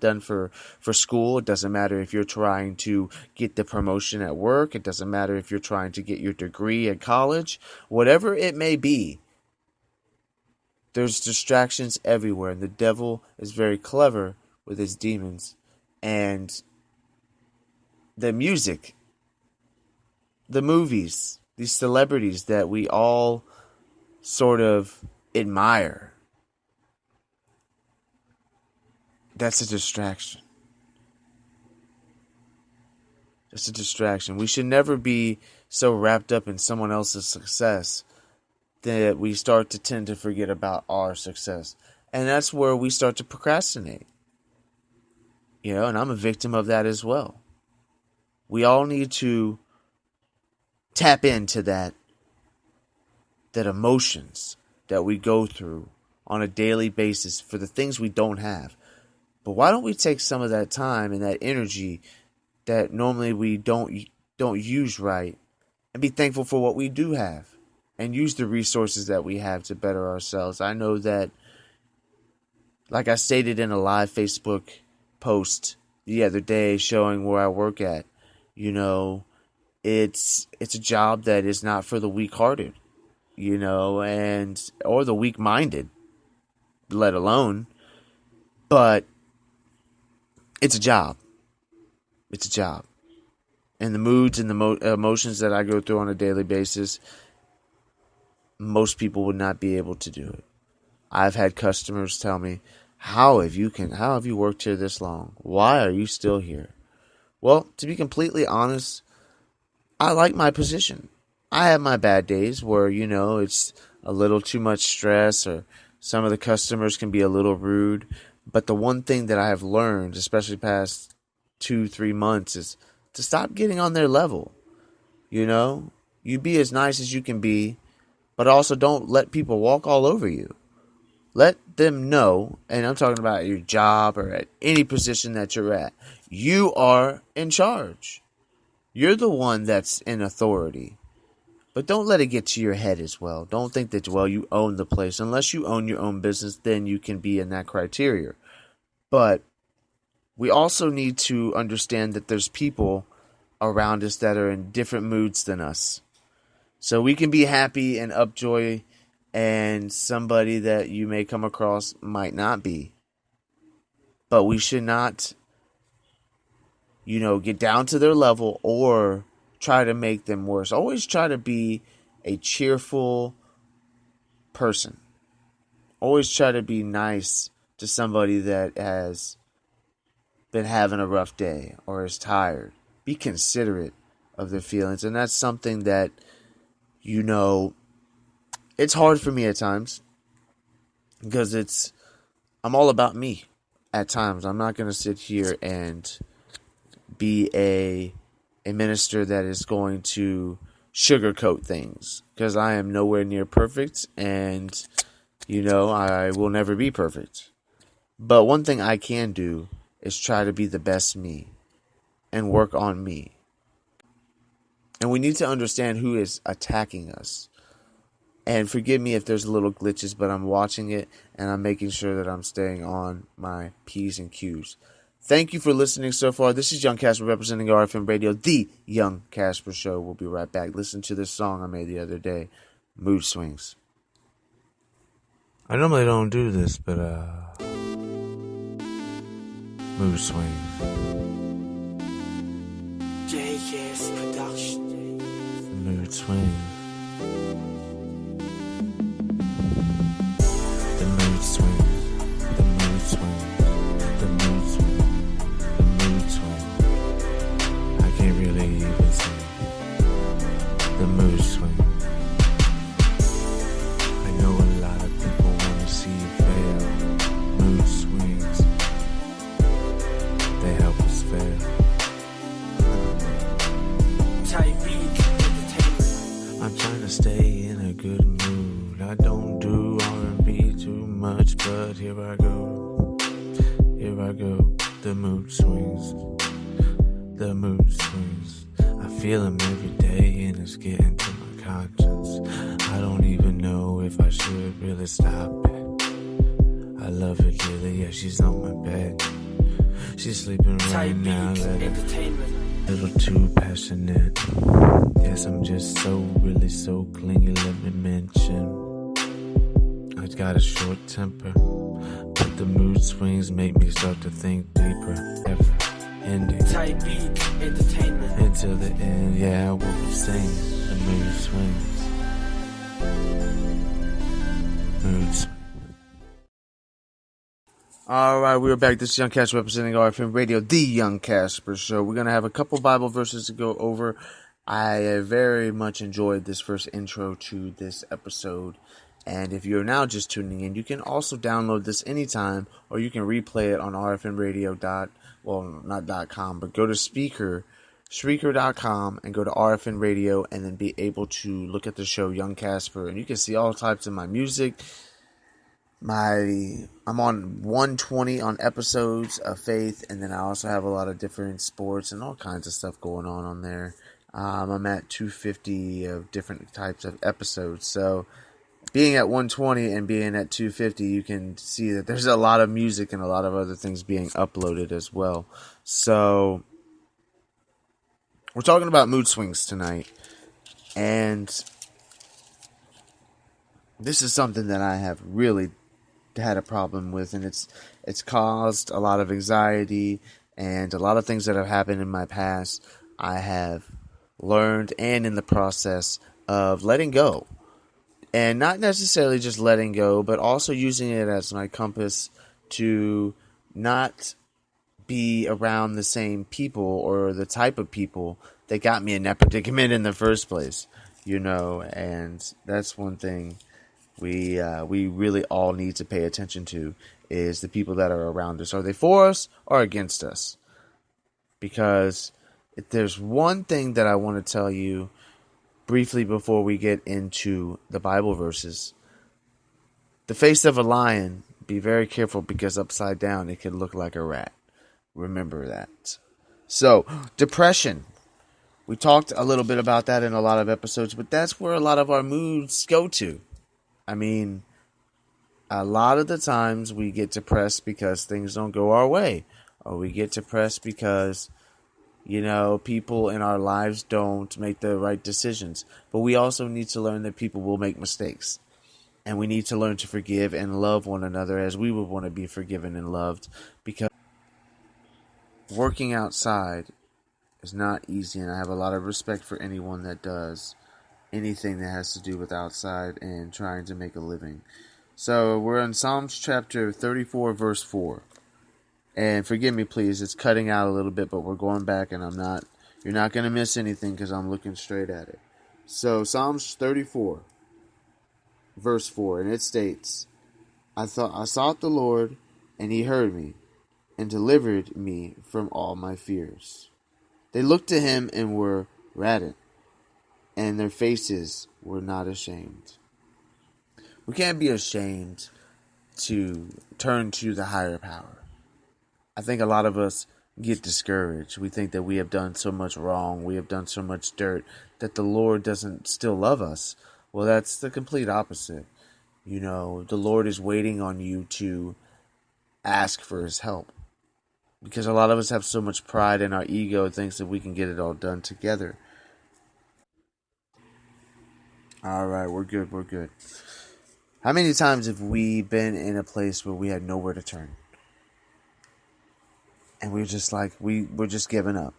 done for school. It doesn't matter if you're trying to get the promotion at work. It doesn't matter if you're trying to get your degree at college. Whatever it may be, there's distractions everywhere. And the devil is very clever with his demons. And the music, the movies, these celebrities that we all sort of admire, that's a distraction. It's a distraction. We should never be so wrapped up in someone else's success that we start to tend to forget about our success. And that's where we start to procrastinate. And I'm a victim of that as well. We all need to tap into that emotions that we go through on a daily basis for the things we don't have. But why don't we take some of that time and that energy that normally we don't use right and be thankful for what we do have and use the resources that we have to better ourselves? I know that, like I stated in a live Facebook post the other day showing where I work at, it's a job that is not for the weak-hearted, and or the weak-minded, let alone. But it's a job. It's a job. And the moods and the emotions that I go through on a daily basis, most people would not be able to do it. I've had customers tell me, how have you worked here this long? Why are you still here? Well, to be completely honest, I like my position. I have my bad days where, it's a little too much stress or some of the customers can be a little rude. But the one thing that I have learned, especially past 2-3 months, is to stop getting on their level. You be as nice as you can be, but also don't let people walk all over you. Let them know, and I'm talking about your job or at any position that you're at, you are in charge. You're the one that's in authority. But don't let it get to your head as well. Don't think that, you own the place. Unless you own your own business, then you can be in that criteria. But we also need to understand that there's people around us that are in different moods than us. So we can be happy and upjoy, and somebody that you may come across might not be. But we should not, get down to their level or try to make them worse. Always try to be a cheerful person. Always try to be nice to somebody that has been having a rough day or is tired. Be considerate of their feelings. And that's something that, it's hard for me at times because I'm all about me at times. I'm not going to sit here and be a minister that is going to sugarcoat things, because I am nowhere near perfect, and I will never be perfect. But one thing I can do is try to be the best me and work on me. And we need to understand who is attacking us. And forgive me if there's little glitches, but I'm watching it and I'm making sure that I'm staying on my P's and Q's. Thank you for listening so far. This is Young Casper representing RFM Radio, the Young Casper Show. We'll be right back. Listen to this song I made the other day, Mood Swings. I normally don't do this, but Mood Swings. JK's production. Mood Swings. The mood swings. The mood swings. The mood swings. The mood swings. I can't really even sing. The mood swings. I know a lot of people want to see you fail. Mood swings. They help us fail. I'm trying to stay in a good mood. I don't do R&B too much, but here I go. Here I go. The mood swings. The mood swings. I feel them every day and it's getting to my conscience. I don't even know if I should really stop it. I love it, Lily, yeah, she's on my bed. She's sleeping right Type now. beat, entertainment. A little too passionate. Yes, I'm just so really so clingy. Let me mention, I got a short temper, but the mood swings make me start to think deeper. Ever ending. Type beat, entertainment. Until the end, yeah, what we sing. The mood swings. Mood swings. Alright, we're back. This is Young Casper representing RFM Radio, the Young Casper Show. We're going to have a couple Bible verses to go over. I very much enjoyed this first intro to this episode. And if you're now just tuning in, you can also download this anytime, or you can replay it on RFMradio. Not .com, but go to Spreaker.com and go to RFN Radio, and then be able to look at the show Young Casper, and you can see all types of my music. I'm on 120 on episodes of faith, and then I also have a lot of different sports and all kinds of stuff going on there. I'm at 250 of different types of episodes, so being at 120 and being at 250, you can see that there's a lot of music and a lot of other things being uploaded as well. So we're talking about mood swings tonight, and this is something that I have really had a problem with, and it's caused a lot of anxiety and a lot of things that have happened in my past. I have learned, and in the process of letting go, and not necessarily just letting go, but also using it as my compass to not be around the same people or the type of people that got me in that predicament in the first place, and that's one thing we really all need to pay attention to, is the people that are around us. Are they for us or against us? Because if there's one thing that I want to tell you briefly before we get into the Bible verses, the face of a lion, be very careful, because upside down it could look like a rat. Remember that. So, depression. We talked a little bit about that in a lot of episodes, but that's where a lot of our moods go to. I mean, a lot of the times we get depressed because things don't go our way. Or we get depressed because, people in our lives don't make the right decisions. But we also need to learn that people will make mistakes. And we need to learn to forgive and love one another as we would want to be forgiven and loved. Because working outside is not easy, and I have a lot of respect for anyone that does anything that has to do with outside and trying to make a living. So we're in Psalms chapter 34, verse 4. And forgive me, please, it's cutting out a little bit, but we're going back, and you're not going to miss anything because I'm looking straight at it. So Psalms 34, verse 4, and it states, I sought the Lord, and he heard me, and delivered me from all my fears. They looked to him and were radiant, and their faces were not ashamed. We can't be ashamed to turn to the higher power. I think a lot of us get discouraged. We think that we have done so much wrong, we have done so much dirt, that the Lord doesn't still love us. Well, that's the complete opposite. The Lord is waiting on you to ask for his help. Because a lot of us have so much pride in our ego, thinks that we can get it all done together. Alright, we're good. How many times have we been in a place where we had nowhere to turn? And we're just like, we're just giving up.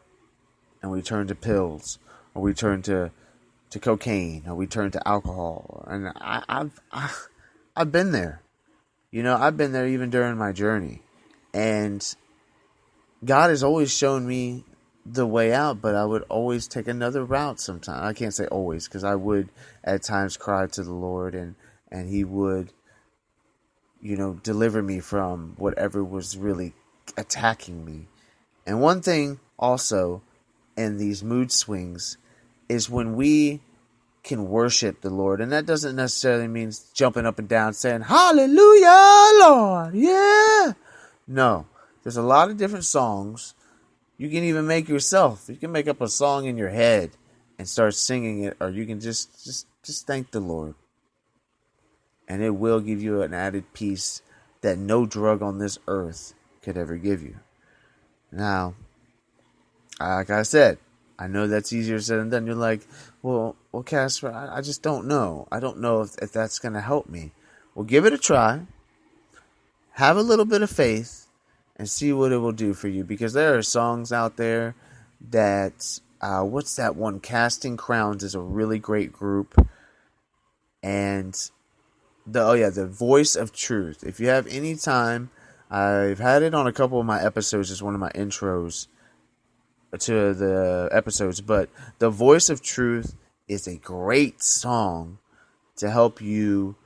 And we turn to pills, or we turn to cocaine, or we turn to alcohol. And I've been there. I've been there even during my journey. And God has always shown me the way out, but I would always take another route sometimes. I can't say always, because I would at times cry to the Lord, and he would, deliver me from whatever was really attacking me. And one thing also in these mood swings is when we can worship the Lord, and that doesn't necessarily mean jumping up and down saying, Hallelujah, Lord, yeah. No, there's a lot of different songs. You can even make yourself. You can make up a song in your head and start singing it, or you can just thank the Lord. And it will give you an added peace that no drug on this earth could ever give you. Now, like I said, I know that's easier said than done. You're like, well, Casper, I just don't know. I don't know if that's going to help me. Well, give it a try. Have a little bit of faith and see what it will do for you. Because there are songs out there that, what's that one? Casting Crowns is a really great group. And the Voice of Truth. If you have any time, I've had it on a couple of my episodes as one of my intros to the episodes, but the Voice of Truth is a great song to help you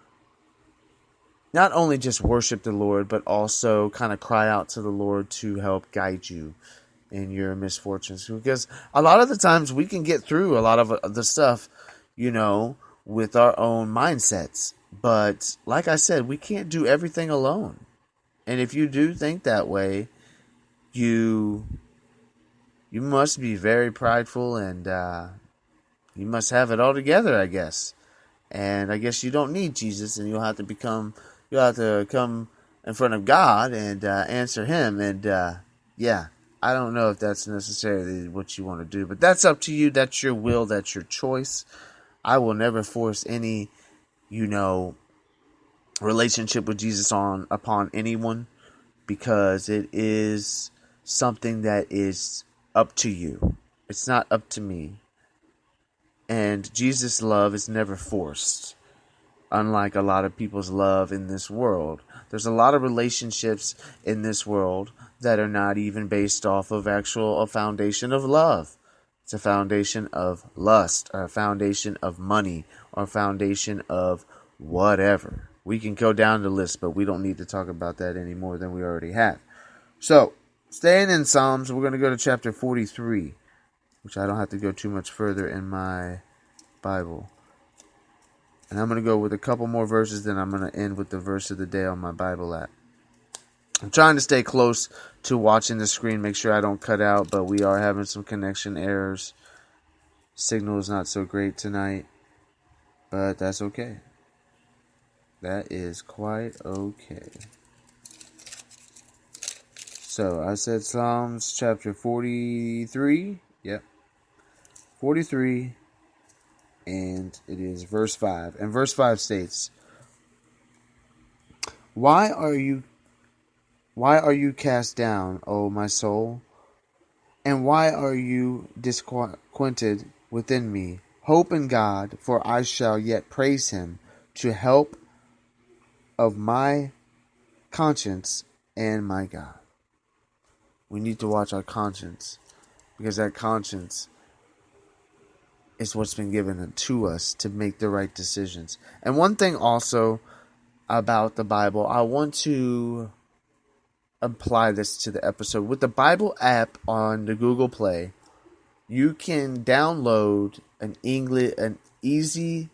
not only just worship the Lord, but also kind of cry out to the Lord to help guide you in your misfortunes. Because a lot of the times we can get through a lot of the stuff, with our own mindsets. But like I said, we can't do everything alone. And if you do think that way, you must be very prideful, and you must have it all together, I guess. And I guess you don't need Jesus, and you'll have to come in front of God and answer Him. And I don't know if that's necessarily what you want to do, but that's up to you. That's your will. That's your choice. I will never force any, relationship with Jesus upon anyone, because it is something that is up to you. It's not up to me. And Jesus' love is never forced. Unlike a lot of people's love in this world. There's a lot of relationships in this world that are not even based off of a foundation of love. It's a foundation of lust, or a foundation of money, or a foundation of whatever. We can go down the list, but we don't need to talk about that any more than we already have. So, staying in Psalms, we're going to go to chapter 43, which I don't have to go too much further in my Bible. And I'm going to go with a couple more verses, then I'm going to end with the verse of the day on my Bible app. I'm trying to stay close to watching the screen, make sure I don't cut out, but we are having some connection errors. Signal is not so great tonight, but that's okay. That is quite okay. So, I said Psalms chapter 43. Yep. 43. And it is verse 5. And verse 5 states, Why are you cast down, O my soul? And why are you disquieted within me? Hope in God, for I shall yet praise Him, to help of my conscience and my God. We need to watch our conscience, because that conscience is what's been given to us to make the right decisions. And one thing also about the Bible, I want to apply this to the episode. With the Bible app on the Google Play, you can download an easy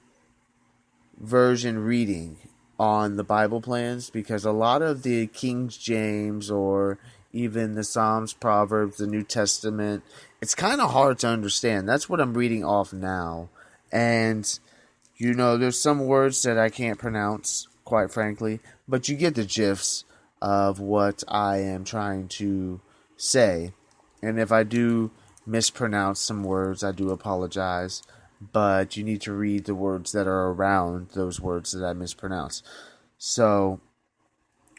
version reading on the Bible plans, because a lot of the King James or even the Psalms, Proverbs, the New Testament, it's kind of hard to understand. That's what I'm reading off now. And, there's some words that I can't pronounce, quite frankly, but you get the gist of what I am trying to say. And if I do mispronounce some words, I do apologize. But you need to read the words that are around those words that I mispronounce. So,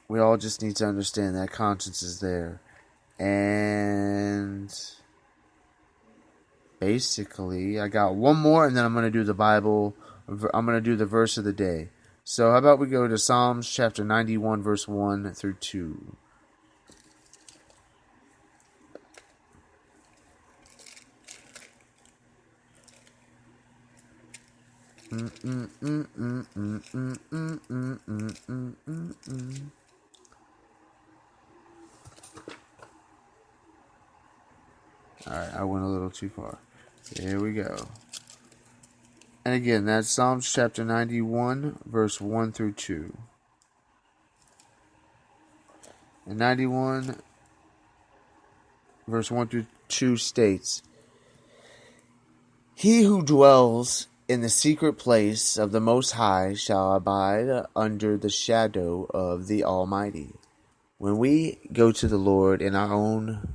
we all just need to understand that conscience is there. And basically, I got one more, and then I'm going to do the Bible. I'm going to do the verse of the day. So, how about we go to Psalms chapter 91, verse 1 through 2. Alright, I went a little too far. Here we go. And again, that's Psalms chapter 91, verse 1 through 2. And 91, verse 1 through 2 states, He who dwells in the secret place of the Most High shall abide under the shadow of the Almighty. When we go to the Lord in our own